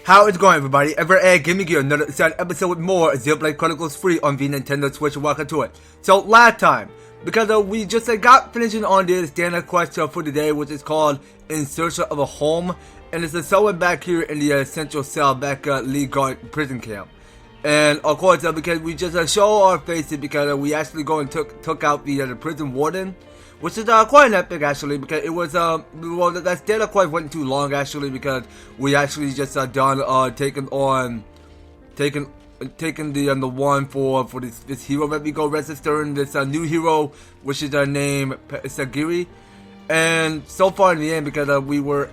How is it going, everybody? EverTastic giving you another exciting episode with more Xenoblade Chronicles free on the Nintendo Switch. Welcome to it. So last time, because we just got finishing on this standard quest for today, which is called In Search of a Home, and it's someone back here in the central cell back at Wheelideeli prison camp. And of course, because we just show our faces because we actually go and took out the prison warden. Which is quite an epic actually, because it was well, that standard quest wasn't too long actually, because we actually just done taking the one for this hero that we go registering, this new hero, which is named Sagiri. And so far in the end, because we were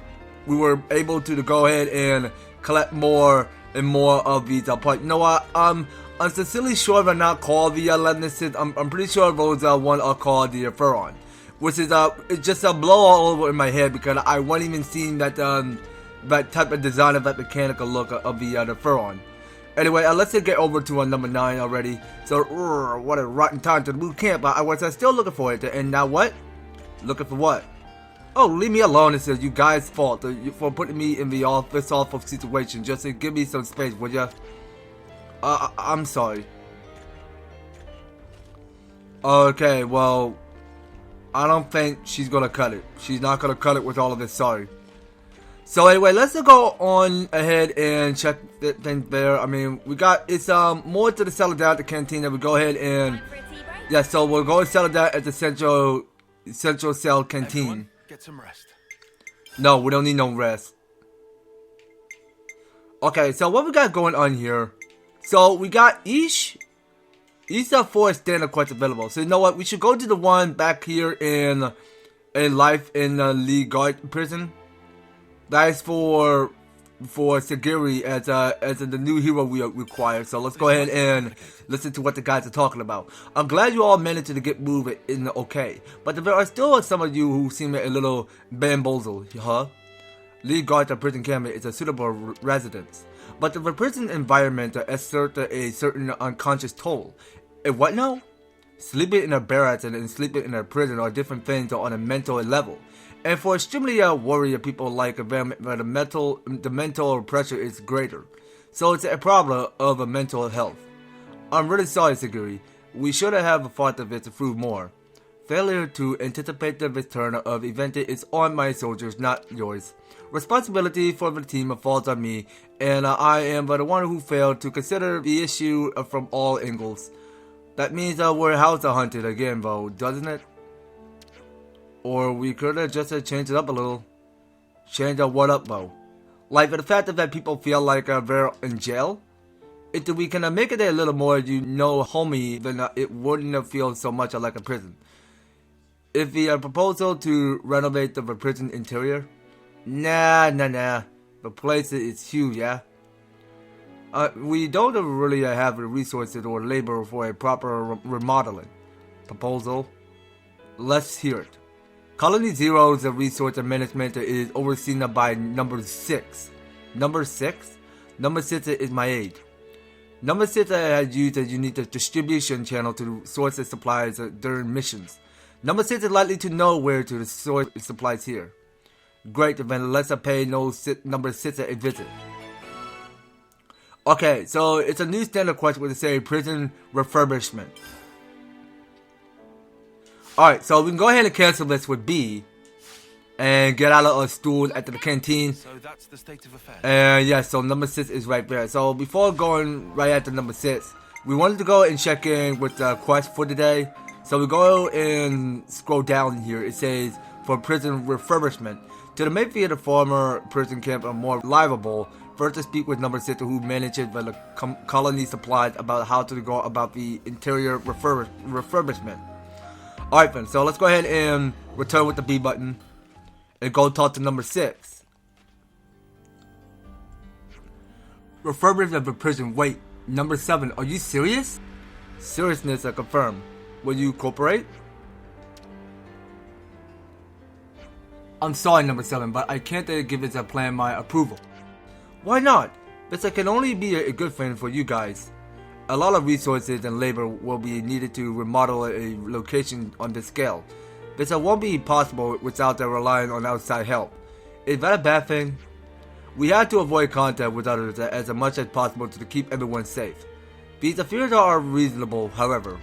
able to go ahead and collect more and more of these parts. You know what? I'm sincerely sure they're not called the Lenses. I'm pretty sure those one are called the Furon. Which is it's just a blow all over in my head, because I wasn't even seeing that that type of design of that mechanical look of the Furon. Anyway, let's get over to number 9 already. So what a rotten time to the boot camp. I was still looking for it, and now what? Looking for what? Oh, leave me alone. It says you guys' fault for putting me in this awful situation. Just give me some space, would ya? I'm sorry. Okay, well, I don't think she's gonna cut it. She's not gonna cut it with all of this, sorry. So anyway, let's go on ahead and check the thing there. I mean, we got, it's more to the cellar down at the canteen that we go ahead and, yeah, so we'll go and settle down at the central cell canteen. Everyone, get some rest. No, we don't need no rest. Okay, so what we got going on here? So we got each 4 standard quests available. So you know what? We should go to the one back here in Life in Wheelideeli prison. That is for Sagiri as the new hero we require. So let's go ahead and listen to what the guys are talking about. I'm glad you all managed to get moved in okay, but there are still some of you who seem a little bamboozled, huh? Wheelideeli prison camp is a suitable residence, but the prison environment exerts a certain unconscious toll. And what now? Sleeping in a barracks and sleeping in a prison are different things on a mental level. And for extremely warrior people like them, the mental pressure is greater. So it's a problem of a mental health. I'm really sorry, Sagiri. We should have thought of it through more. Failure to anticipate the return of event is on my soldiers, not yours. Responsibility for the team falls on me, and I am the one who failed to consider the issue from all angles. That means we're house hunted again, though, doesn't it? Or we could have just changed it up a little. Change what up, though? Like the fact that people feel like they're in jail? If we can make it a little more, homey, then it wouldn't feel so much like a prison. If the proposal to renovate the prison interior? Nah. The place is huge, yeah? We don't really have the resources or labor for a proper remodeling. Proposal? Let's hear it. Colony Zero's resource management is overseen by number 6. Number 6? Number 6 is my aide. Number 6 has used a unique distribution channel to source the supplies during missions. Number 6 is likely to know where to source supplies here. Great, then let's pay number 6 a visit. Okay, so it's a new standard quest with say Prison Refurbishment. Alright, so we can go ahead and cancel this with B and get out of our stool at the canteen. So that's the state of affairs. And yeah, so number 6 is right there. So before going right after number 6, we wanted to go and check in with the quest for today. So we go and scroll down here. It says for Prison Refurbishment. To make the former prison camp more livable, first to speak with number 6 who manages the colony supplies about how to go about the interior refurbishment. Alright then, so let's go ahead and return with the B button and go talk to number 6. Refurbishment of the prison. Wait, number 7, are you serious? Seriousness confirmed. Will you cooperate? I'm sorry, number 7, but I can't give this plan my approval. Why not? This can only be a good thing for you guys. A lot of resources and labor will be needed to remodel a location on this scale. This won't be possible without relying on outside help. Is that a bad thing? We have to avoid contact with others as much as possible to keep everyone safe. These fears are reasonable, however.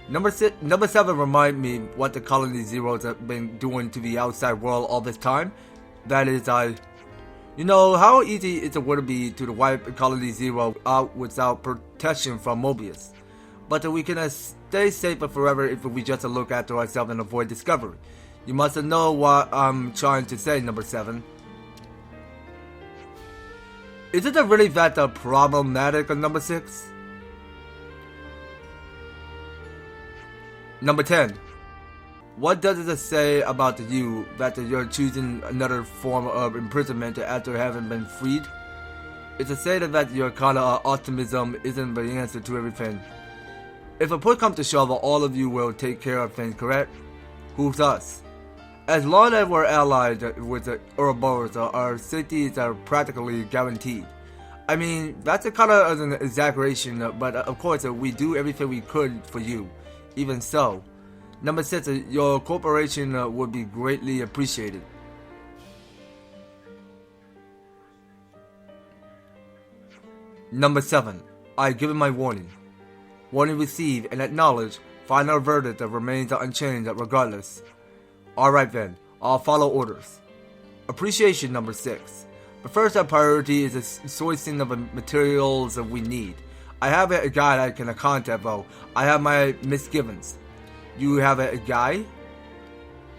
Number 7 remind me what the Colony Zeros have been doing to the outside world all this time. That is, you know how easy it would be to wipe Colony Zero out without protection from Mobius. But we can stay safer forever if we just look after ourselves and avoid discovery. You must know what I'm trying to say, number 7. Is it really that problematic, number 6? Number 10. What does it say about you that you're choosing another form of imprisonment after having been freed? It's a say that your kind of optimism isn't the answer to everything. If a push comes to shove, all of you will take care of things, correct? Who's us? As long as we're allied with the Ouroboros, our safety is practically guaranteed. I mean, that's a kind of an exaggeration, but of course we do everything we could for you. Even so, number 6, your cooperation would be greatly appreciated. Number 7, I give my warning. Warning received and acknowledged. Final verdict remains unchanged regardless. Alright then, I'll follow orders. Appreciation number 6. The first priority is the sourcing of the materials we need. I have a guy I can contact though. I have my misgivings. You have a guy?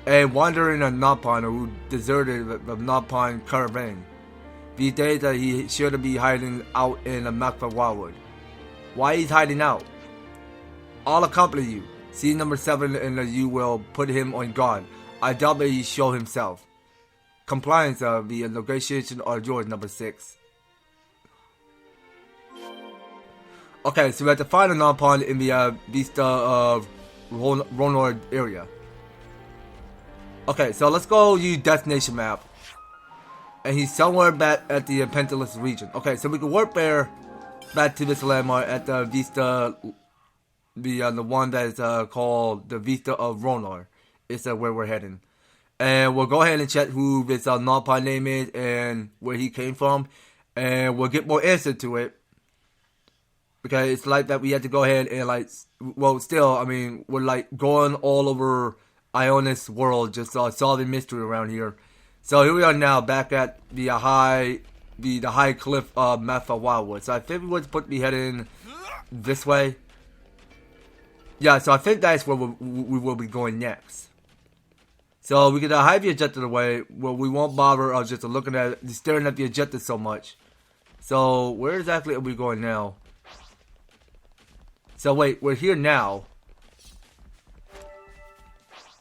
A wandering Nopon who deserted the Nopon caravan. These days he should be hiding out in Maktha Wildwood. Why he's hiding out? I'll accompany you. See number 7 and you will put him on guard. I doubt that he show himself. Compliance of the negotiation are yours, number 6. Okay, so we have to find a Nopon in the Vista of Ronor area. Okay, so let's go use destination map. And he's somewhere back at the Pentalus region. Okay, so we can warp there back to this landmark at the Vista, the one that is called the Vista of Ronor. It's where we're heading. And we'll go ahead and check who this Nopon name is and where he came from. And we'll get more answer to it. Because it's like that we had to go ahead and well still, I mean, we're like going all over Ionis world just solving mystery around here. So here we are now back at the high cliff of Maktha Wildwood. So I think we would be heading this way. Yeah, so I think that's where we will be going next. So we can hide the objective away. Well, we won't bother just looking at staring at the objective so much. So where exactly are we going now? So wait, we're here now.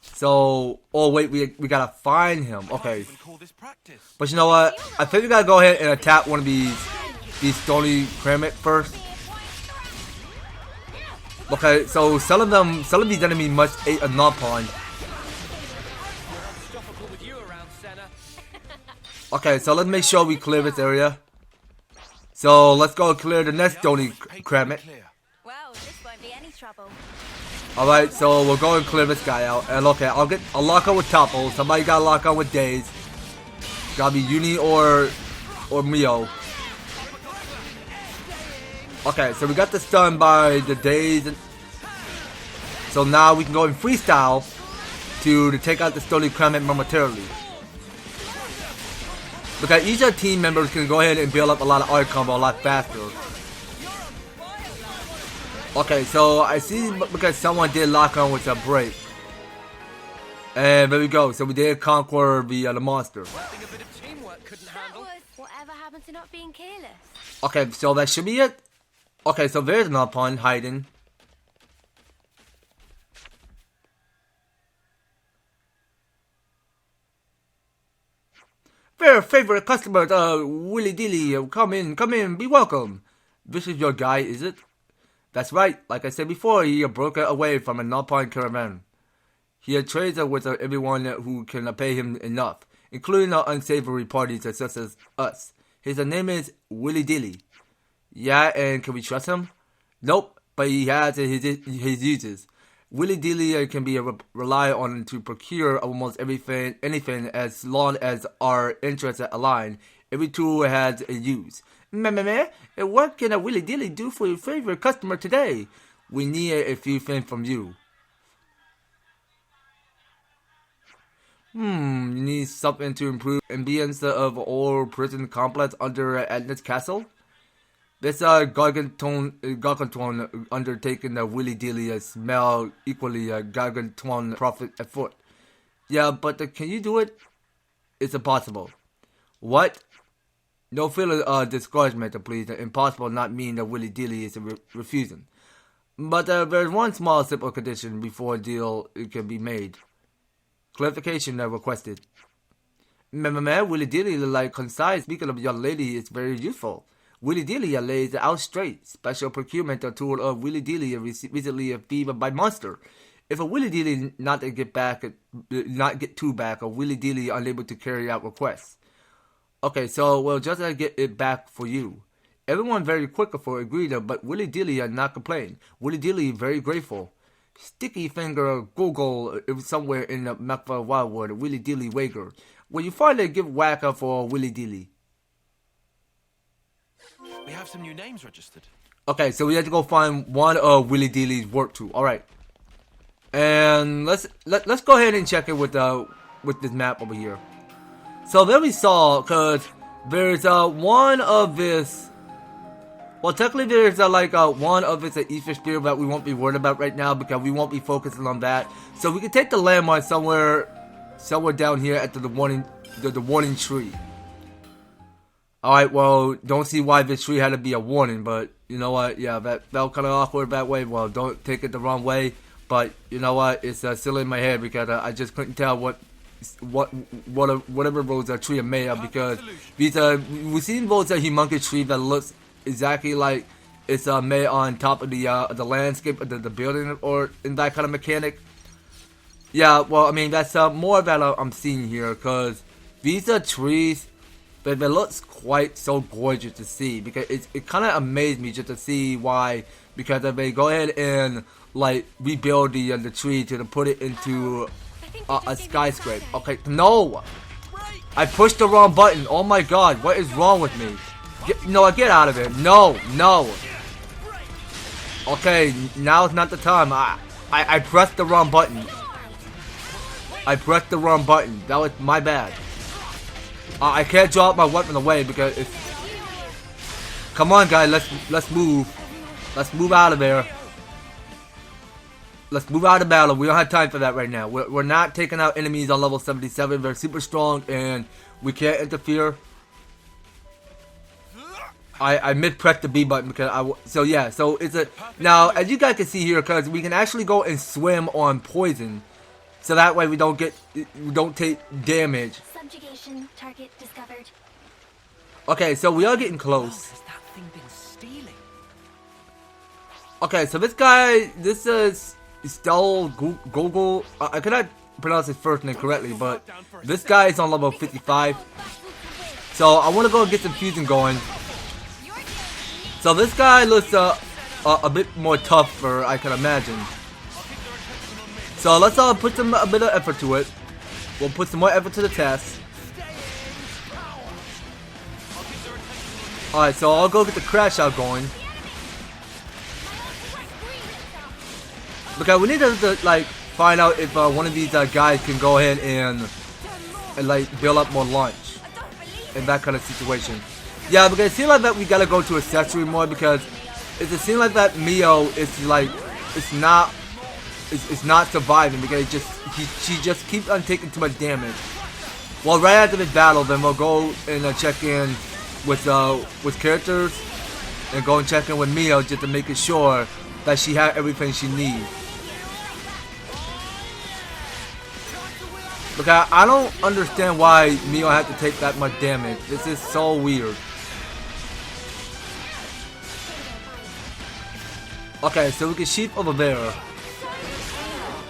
So, oh wait, we gotta find him. Okay. But you know what? I think we gotta go ahead and attack one of these stony Kramit first. Okay, so some of these enemies must eat a Nopon. Okay, so let's make sure we clear this area. So let's go clear the next stony Kramit. Alright, so we'll go and clear this guy out. And okay, I'll lock on with Topo. Somebody gotta lock on with Days. Gotta be Uni or Mio. Okay, so we got the stun by the Days. So now we can go in freestyle to take out the Stony Kramit momentarily. Because each of the team members can go ahead and build up a lot of art combo a lot faster. Okay, so I see because someone did lock on with a break. And there we go. So we did conquer the monster. Whatever happened to not being careless? Okay, so that should be it. Okay, so there's an Nopon hiding. Fair favorite customers, Wheelideeli, come in, be welcome. This is your guy, is it? That's right, like I said before, he broke away from a Nopon caravan. He trades with everyone who can pay him enough, including our unsavory parties such as us. His name is Wheelideeli. Yeah, and can we trust him? Nope, but he has his uses. Wheelideeli can be relied on to procure almost anything as long as our interests align. Every tool has a use. Meh, what can a Wheelideeli do for your favorite customer today? We need a few things from you. You need something to improve ambience of all prison complex under Agnes Castle? This gargantuan undertaking the Wheelideeli smell equally gargantuan profit afoot. Yeah, but can you do it? It's impossible. What? No feeling of discouragement, please. Impossible not mean that Wheelideeli is refusing. But there's one small simple condition before a deal can be made. Clarification requested. Wheelideeli, like concise, speaking of young lady, is very useful. Wheelideeli lays out straight. Special procurement tool of Wheelideeli recently fevered by monster. If a Wheelideeli not get two back, a Wheelideeli unable to carry out requests. Okay, so we'll just get it back for you. Everyone very quick for agreed, but Wheelideeli not complain. Wheelideeli very grateful. Sticky finger Gogol somewhere in the Maktha Wildwood, Wheelideeli wager. Will you finally give whacker for Wheelideeli? We have some new names registered. Okay, so we have to go find one of Wheelideeli's work to. All right, and let's go ahead and check it with this map over here. So there we saw, cause there's one of this. Well, technically there's one of it's an ether sphere that we won't be worried about right now because we won't be focusing on that. So we can take the landmark somewhere down here at the warning tree. Alright, well, don't see why this tree had to be a warning, but you know what, yeah, that felt kind of awkward that way. Well, don't take it the wrong way, but you know what, it's still in my head because I just couldn't tell whatever those tree are made of, because these we've seen those humongous tree that looks exactly like it's made on top of the landscape of the building or in that kind of mechanic. Yeah, well, I mean that's more that I'm seeing here, because these are trees. But it looks quite so gorgeous to see, because it kind of amazed me just to see why, because if they go ahead and like rebuild the tree to put it into a skyscraper. Okay, no, I pushed the wrong button. Oh my god, what is wrong with me? Get out of it. No. Okay, now it's not the time. I pressed the wrong button. That was my bad. I can't drop my weapon away because it's... Come on, guys, let's move. Let's move out of there. Let's move out of battle. We don't have time for that right now. We're not taking out enemies on level 77. They're super strong and we can't interfere. I mid-pressed the B button because so it's a... Now, as you guys can see here, because we can actually go and swim on poison. So that way we don't take damage. Subjugation target discovered. Okay, so we are getting close. Has that thing been stealing? Okay, so this is Gogol. I cannot pronounce his first name correctly, but this guy is on level 55. So I want to go and get some fusion going. So this guy looks a bit more tougher, I can imagine. So let's put a bit of effort to it. We'll put some more effort to the test. Alright, so I'll go get the crash out going. Because we need to like find out if one of these guys can go ahead and like build up more lunch in that kind of situation. Yeah, because it seems like that we gotta go to accessory more, because it seems like that Mio is like it's not surviving because she just keeps on taking too much damage. Well, right after this battle, then we'll go and check in with characters and go and check in with Mio just to make sure that she has everything she needs. Because I don't understand why Mio had to take that much damage. This is so weird. Okay, so we can sheep over there.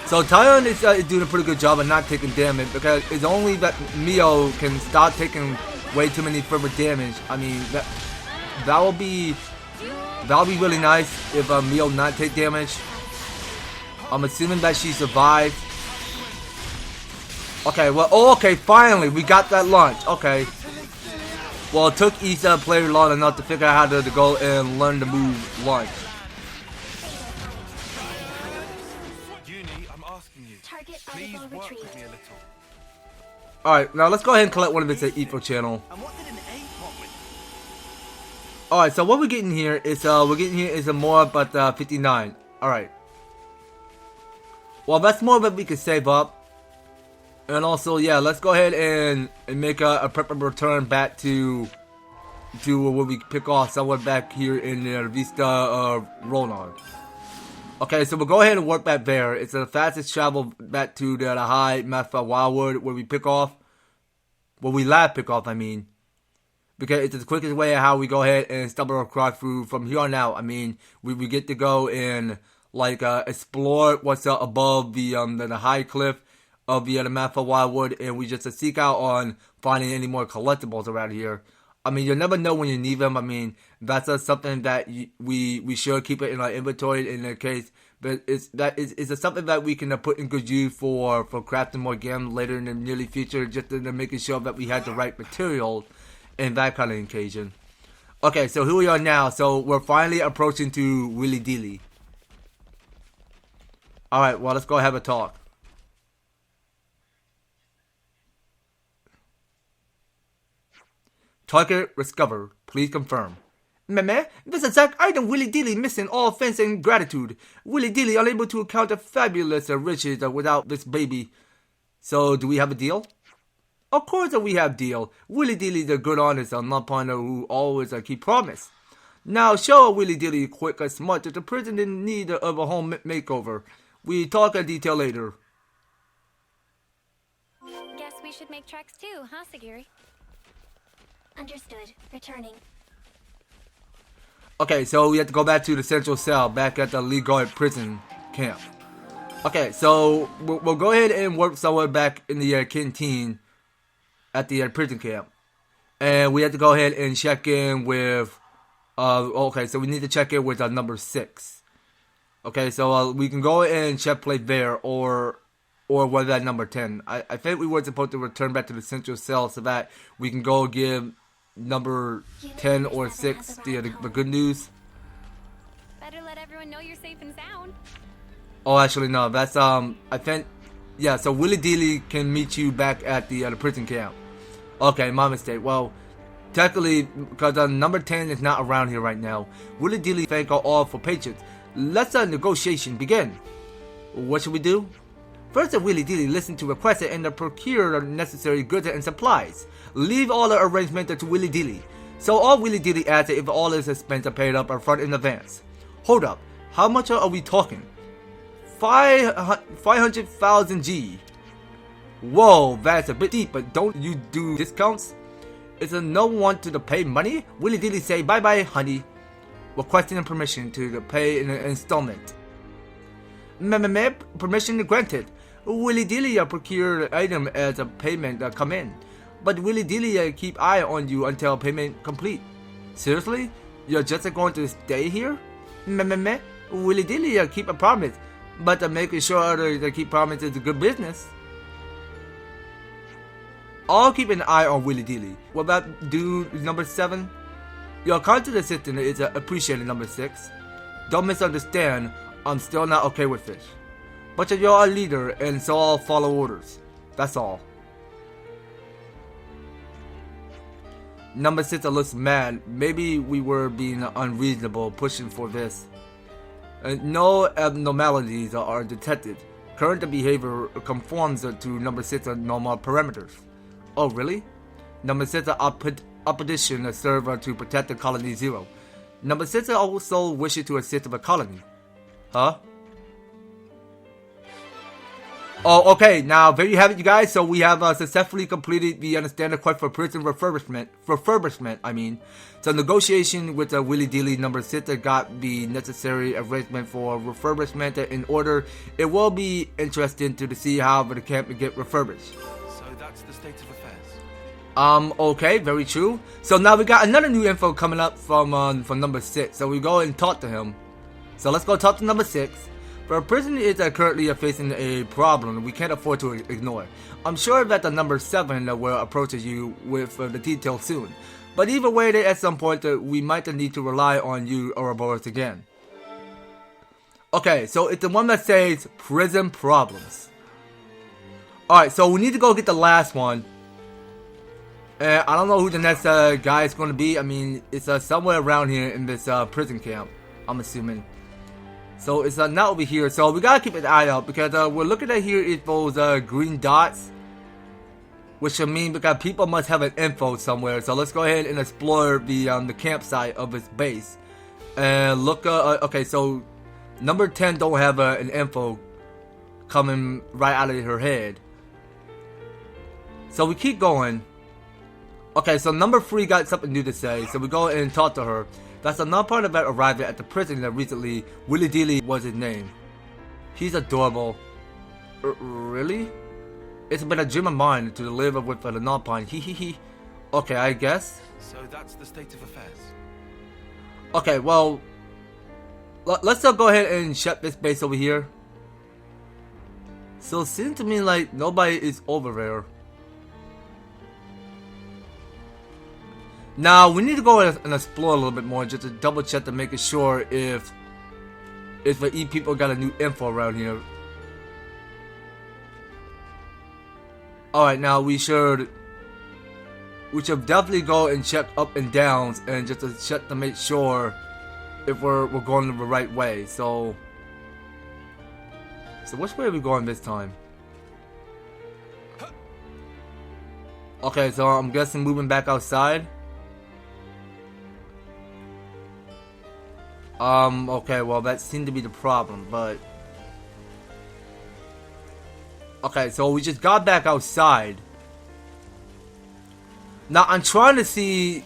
So Tyon is doing a pretty good job of not taking damage, because it's only that Mio can start taking way too many further damage. I mean, that'll be really nice if Mio not take damage. I'm assuming that she survived. Okay, well, okay, finally we got that lunch. Okay. Well, it took each player long enough to figure out how to go and learn the move once. Uni, I'm asking you. Target Please article work retrieved. with me a little. Alright, now let's go ahead and collect one of its Evo channel. And what did an A want with? Alright, so what we're getting here is a more but 59. Alright. Well, that's more that we can save up. And also, yeah, let's go ahead and make a prep return back to where we pick off somewhere back here in the Vista Roland. Okay, so we'll go ahead and work back there. It's the fastest travel back to the high Maktha Wildwood where we pick off. Where we last pick off, I mean. Because it's the quickest way of how we go ahead and stumble across through from here on out. I mean, we get to go and like explore what's above the high cliff of the Maktha Wildwood, and we just seek out on finding any more collectibles around here. I mean, you'll never know when you need them. I mean, that's something that we should keep it in our inventory in the case. But it's something that we can put in good use for crafting more gems later in the nearly future, just in making sure that we had the right materials in that kind of occasion. Okay, so here we are now. So we're finally approaching to Wheelideeli. Alright, well, let's go have a talk. Target discovered. Please confirm. Meh, this exact item Wheelideeli missing all thanks and gratitude. Wheelideeli unable to account the fabulous riches without this baby. So, do we have a deal? Of course we have deal. Wheelideeli is a good honest love partner who always keep promise. Now show Wheelideeli quick and smart that the prison in need of a home makeover. We talk in detail later. Guess we should make tracks too, huh, Sagiri? Understood. Returning. Okay, so we have to go back to the central cell, back at the Gogol prison camp. Okay, so we'll go ahead and work somewhere back in the canteen at the prison camp. And we have to go ahead and check in with, okay, so we need to check in with number 6. Okay, so we can go and check play there, or was that number 10? I think we were supposed to return back to the central cell so that we can go give number 10 or 6 the good news. Better let everyone know you're safe and sound. Oh, actually no, that's I think, yeah. So Wheelideeli can meet you back at the prison camp. Okay, my mistake. Well, technically, because number 10 is not around here right now. Wheelideeli thank all for patience. Let's negotiation begin. What should we do? First, Wheelideeli listen to requests and procure the necessary goods and supplies. Leave all the arrangement to Wheelideeli. So all Wheelideeli asks if all his expenses are paid up front in advance. Hold up, how much are we talking? 500,000 G. Whoa, that's a bit deep, but don't you do discounts? Is there no one to pay money? Wheelideeli say bye bye, honey. Requesting permission to pay in an installment. Permission granted. Wheelideeli procure the item as a payment come in, but Wheelideeli keep eye on you until payment complete. Seriously? You're just going to stay here? Wheelideeli keep a promise, but making sure they keep promises is good business. I'll keep an eye on Wheelideeli. What about dude number 7? Your constant assistant is appreciated, number 6. Don't misunderstand, I'm still not okay with this. But you're a leader, and so I'll follow orders. That's all. Number 6 looks mad. Maybe we were being unreasonable pushing for this. No abnormalities are detected. Current behavior conforms to number 6 normal parameters. Oh, really? Number 6 opposition a server to protect the colony 0. Number 6 also wishes to assist the colony. Huh? Oh, okay. Now, there you have it, you guys. So we have successfully completed the standard quest for prison refurbishment. I mean, so negotiation with Wheelideeli number 6 got the necessary arrangement for refurbishment in order. It will be interesting to see how the camp will get refurbished. So that's the state of affairs. Okay, very true. So now we got another new info coming up from number 6. So we go and talk to him. So let's go talk to number 6. The prison is currently facing a problem we can't afford to ignore. I'm sure that the number 7 will approach you with the details soon. But either way, at some point, we might need to rely on you Ouroboros again. Okay, so it's the one that says prison problems. Alright, so we need to go get the last one. And I don't know who the next guy is going to be. I mean, it's somewhere around here in this prison camp, I'm assuming. So it's not over here. So we gotta keep an eye out because we're looking at here is those green dots, which should mean because people must have an info somewhere. So let's go ahead and explore the campsite of its base and look. Okay, so number 10 don't have an info coming right out of her head. So we keep going. Okay, so number 3 got something new to say. So we go and talk to her. That's another part about arriving at the prison that recently. Wheelideeli was his name. He's adorable. Really? It's been a dream of mine to live with a non-pine. Hee. Okay, I guess. So that's the state of affairs. Okay, well, let's go ahead and shut this base over here. So it seems to me like nobody is over there. Now we need to go and explore a little bit more just to double check to make sure if the E people got a new info around here. Alright, now we should definitely go and check up and downs and just to check to make sure if we're going the right way. So which way are we going this time? Okay, so I'm guessing moving back outside. Okay, well that seemed to be the problem, but okay, so we just got back outside. Now I'm trying to see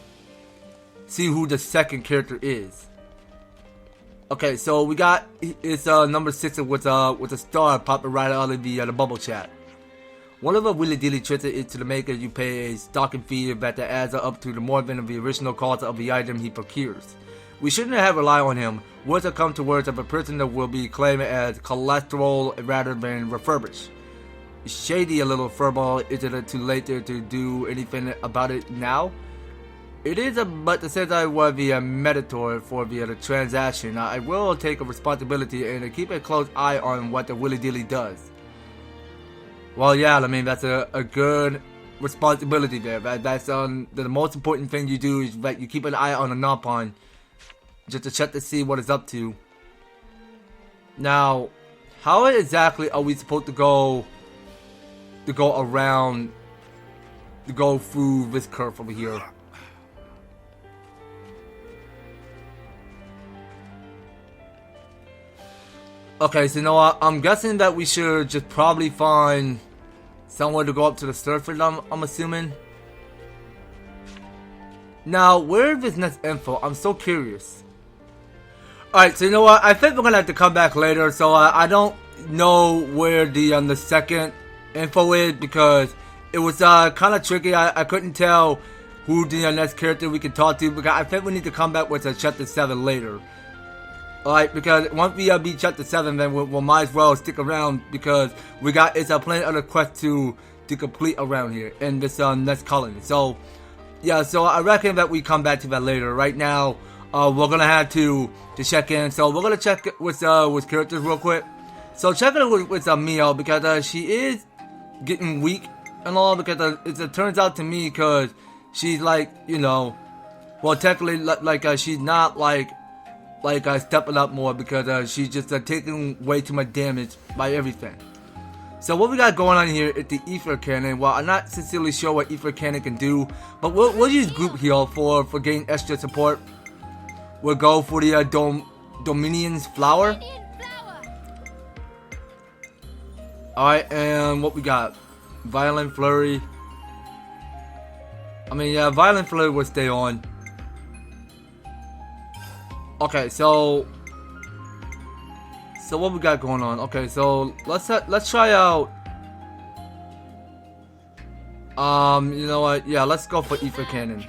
who the second character is. Okay, so we got it's number 6 with a star popping right out of the bubble chat. One of the Wheelideeli tricks is to make it you pay a stocking fee that adds up to the more than the original cost of the item he procures. We shouldn't have relied on him. Words have come to words of a person that will be claimed as cholesterol rather than refurbished. Shady a little furball. Is it too late to do anything about it now? It is, but since I was the mediator for the transaction, I will take a responsibility and keep a close eye on what the Wheelideeli does. Well, yeah, I mean that's a good responsibility there. That's the most important thing you do is that you keep an eye on the non-pawn. Just to check to see what it's up to. Now, how exactly are we supposed to go around, to go through this curve over here? Okay, so you know what? I'm guessing that we should just probably find somewhere to go up to the surface. I'm assuming. Now, where is this next info? I'm so curious. Alright, so you know what? I think we're gonna have to come back later. So I don't know where the second info is because it was kind of tricky. I couldn't tell who the next character we can talk to because I think we need to come back with chapter 7 later. Alright, because once we beat chapter 7, then we'll might as well stick around because it's plenty other quests to complete around here in this next colony. So yeah, so I reckon that we come back to that later. Right now, we're gonna have to check in. So we're gonna check with characters real quick. So checking with Mio because she is getting weak and all because it turns out to me because she's like, you know, well technically like she's not like stepping up more because she's just taking way too much damage by everything. So what we got going on here is the Ether Cannon. Well, I'm not sincerely sure what Ether Cannon can do, but we'll use Group Heal for getting extra support. We'll go for the Dominion's Flower. Alright, and what we got? Violent Flurry. I mean, yeah, Violent Flurry will stay on. Okay, so what we got going on? Okay, so let's try out. You know what? Yeah, let's go for Ether Cannon.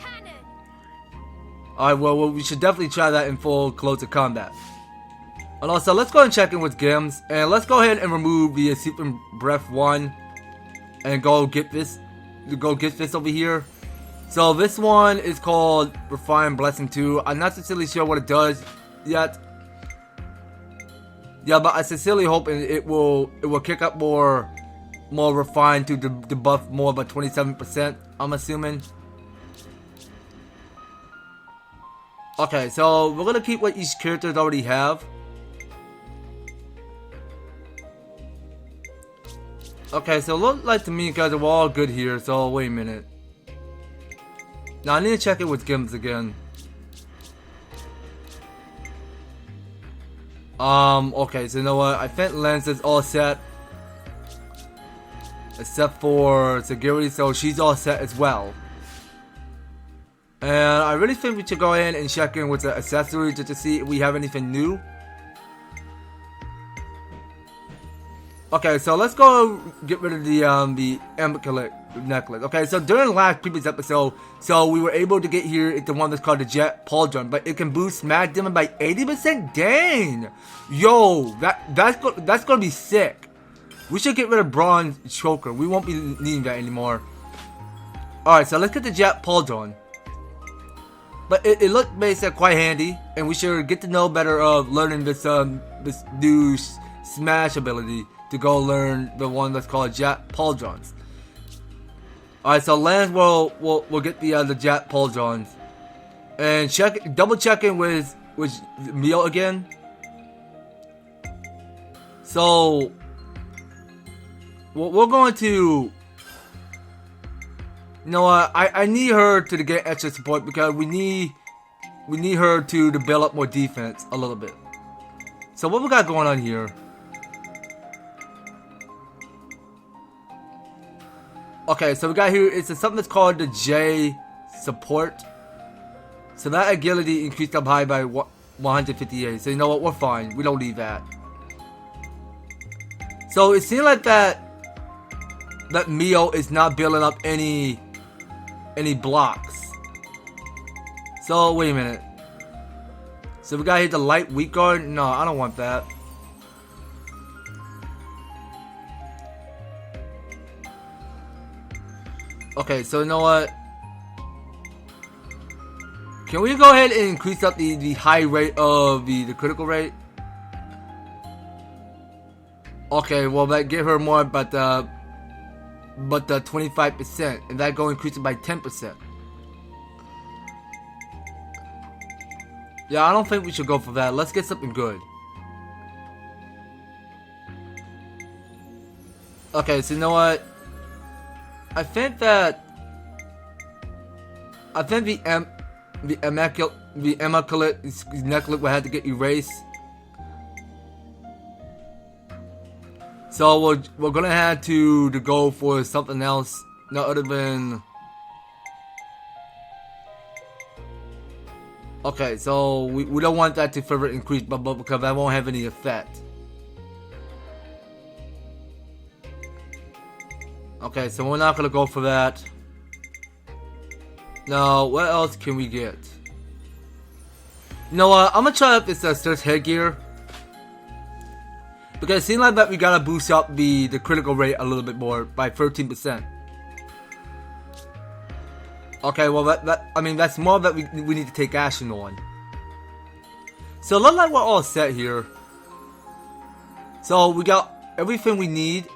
Alright, well, we should definitely try that in full closer combat. And also, let's go and check in with Gims. And let's go ahead and remove the Super Breath 1. And go get this over here. So this one is called Refined Blessing 2. I'm not sincerely sure what it does yet. Yeah, but I sincerely hope it will kick up more refined to debuff more by 27%, I'm assuming. Okay, so we're gonna keep what each characters already have. Okay, so it looks like to me guys we're all good here, so wait a minute. Now I need to check it with Gims again. Okay, so you know what? I think Lens is all set. Except for Sagiri, so she's all set as well. And I really think we should go ahead and check in with the accessories just to see if we have anything new. Okay, so let's go get rid of the amulet necklace. Okay, so during the last previous episode, so we were able to get here the one that's called the Jet Pauldron, but it can boost smack damage by 80%. Dang, yo, that's gonna be sick. We should get rid of Bronze Choker. We won't be needing that anymore. All right, so let's get the Jet Pauldron. But it looked basically quite handy, and we should get to know better of learning this new smash ability. To go learn the one that's called Jet Pauldrons. Alright, so Lance will get the Jet Pauldrons. And double checking with Mio again. So we're going to, you know what, I need her to get extra support because we need her to build up more defense a little bit. So what we got going on here? Okay, so we got here, it's something that's called the J support. So that agility increased up high by 158. So you know what, we're fine. We don't need that. So it seems like that Mio is not building up any blocks. So wait a minute. So we got here the light weak guard. No, I don't want that. Okay, so you know what? Can we go ahead and increase up the high rate of the critical rate? Okay, well that give her more, but the 25%, and that go increase it by 10%. Yeah, I don't think we should go for that. Let's get something good. Okay, so you know what? I think the immaculate necklace will have to get erased. So we're gonna have to go for something else, not other than. Okay, so we don't want that to further increase, but because that won't have any effect. Okay, so we're not gonna go for that. Now, what else can we get? You know what? I'm gonna try out this search headgear. Because it seems like that we gotta boost up the critical rate a little bit more by 13%. Okay, well I mean that's more that we need to take action on. So it looks like we're all set here. So we got everything we need.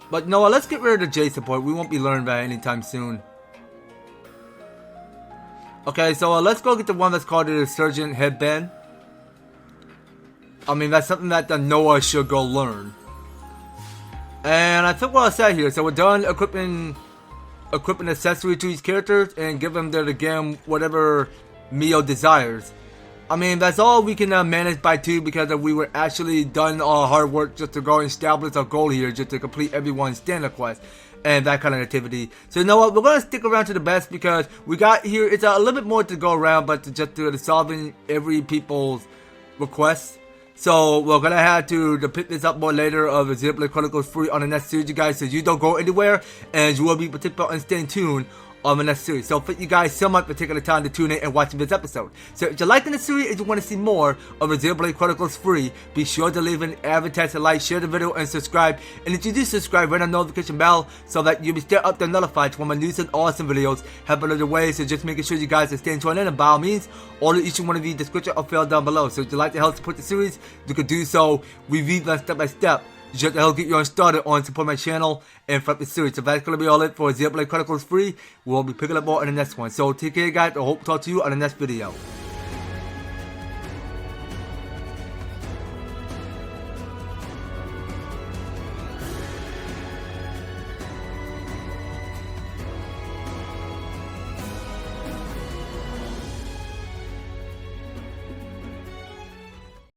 But no, let's get rid of the J support. We won't be learning that anytime soon. Okay, so let's go get the one that's called the Surgeon Headband. I mean, that's something that the Noah should go learn. And I think we're all set here. So we're done equipping accessory to these characters and give them the game whatever Mio desires. I mean, that's all we can manage by 2 because we were actually done our hard work just to go and establish our goal here, just to complete everyone's standard quest and that kind of activity. So you know what, we're going to stick around to the best because we got here, it's a little bit more to go around, but just to solving every people's requests. So we're going to have to pick this up more later of Xenoblade Chronicles free on the next series, you guys, so you don't go anywhere and you will be participating and staying tuned on the next series. So thank you guys so much for taking the time to tune in and watching this episode. So if you're liking the series and you want to see more of the Xenoblade Chronicles free, be sure to leave an EverTastic like, share the video, and subscribe. And if you do subscribe, ring the notification bell so that you'll be still up there notified when my news and awesome videos have another way. So just making sure you guys are staying tuned in, and by all means, order each one of the description or field down below. So if you'd like to help support the series, you can do so. We read them step by step just to help get you on started on support my channel and for the series. So that's going to be all it for Xenoblade Chronicles free. We'll be picking up more in the next one. So take care guys, I hope to talk to you on the next video.